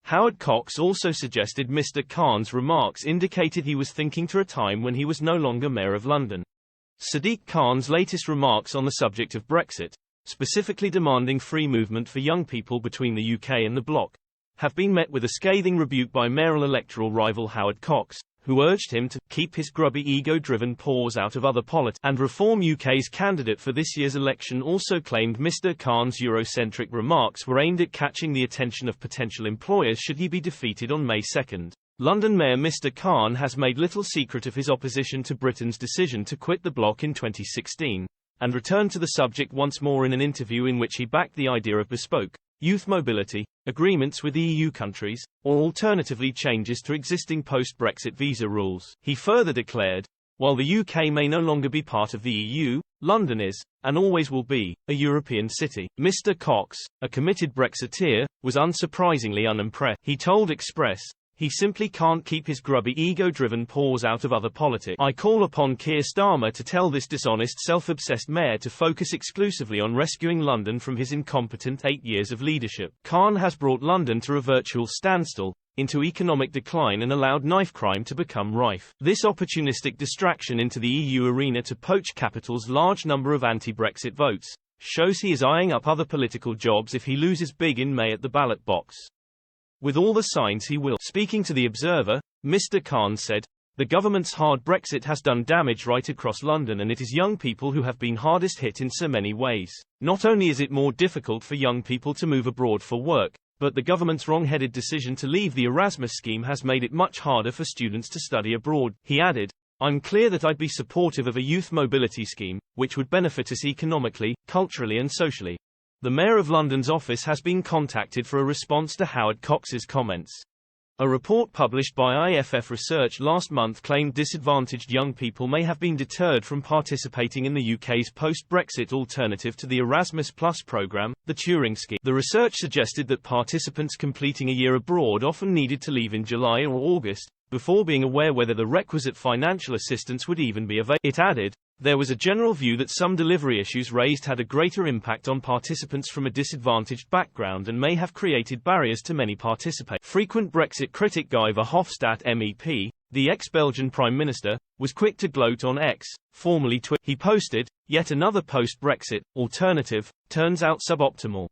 Howard Cox also suggested Mr. Khan's remarks indicated he was thinking through a time when he was no longer Mayor of London. Sadiq Khan's latest remarks on the subject of Brexit, specifically demanding free movement for young people between the UK and the bloc, have been met with a scathing rebuke by mayoral electoral rival Howard Cox, who urged him to keep his grubby ego-driven paws out of other politics. And Reform UK's candidate for this year's election also claimed Mr. Khan's Eurocentric remarks were aimed at catching the attention of potential employers should he be defeated on May 2. London Mayor Mr. Khan has made little secret of his opposition to Britain's decision to quit the bloc in 2016, and returned to the subject once more in an interview in which he backed the idea of bespoke youth mobility agreements with EU countries, or alternatively changes to existing post-Brexit visa rules. He further declared, while the UK may no longer be part of the EU, London is, and always will be, a European city. Mr. Cox, a committed Brexiteer, was unsurprisingly unimpressed. He told Express, he simply can't keep his grubby ego-driven paws out of other politics. I call upon Keir Starmer to tell this dishonest self-obsessed mayor to focus exclusively on rescuing London from his incompetent 8 years of leadership. Khan has brought London to a virtual standstill, into economic decline and allowed knife crime to become rife. This opportunistic distraction into the EU arena to poach capital's large number of anti-Brexit votes, shows he is eyeing up other political jobs if he loses big in May at the ballot box. With all the signs he will. Speaking to The Observer, Mr. Khan said, the government's hard Brexit has done damage right across London, and it is young people who have been hardest hit in so many ways. Not only is it more difficult for young people to move abroad for work, but the government's wrong-headed decision to leave the Erasmus scheme has made it much harder for students to study abroad. He added, I'm clear that I'd be supportive of a youth mobility scheme, which would benefit us economically, culturally and socially. The Mayor of London's office has been contacted for a response to Howard Cox's comments. A report published by IFF Research last month claimed disadvantaged young people may have been deterred from participating in the UK's post-Brexit alternative to the Erasmus Plus programme, the Turing scheme. The research suggested that participants completing a year abroad often needed to leave in July or August, before being aware whether the requisite financial assistance would even be available. It added, there was a general view that some delivery issues raised had a greater impact on participants from a disadvantaged background and may have created barriers to many participate. Frequent Brexit critic Guy Verhofstadt MEP, the ex-Belgian Prime Minister, was quick to gloat on X, formerly Twitter. He posted, yet another post-Brexit alternative turns out suboptimal.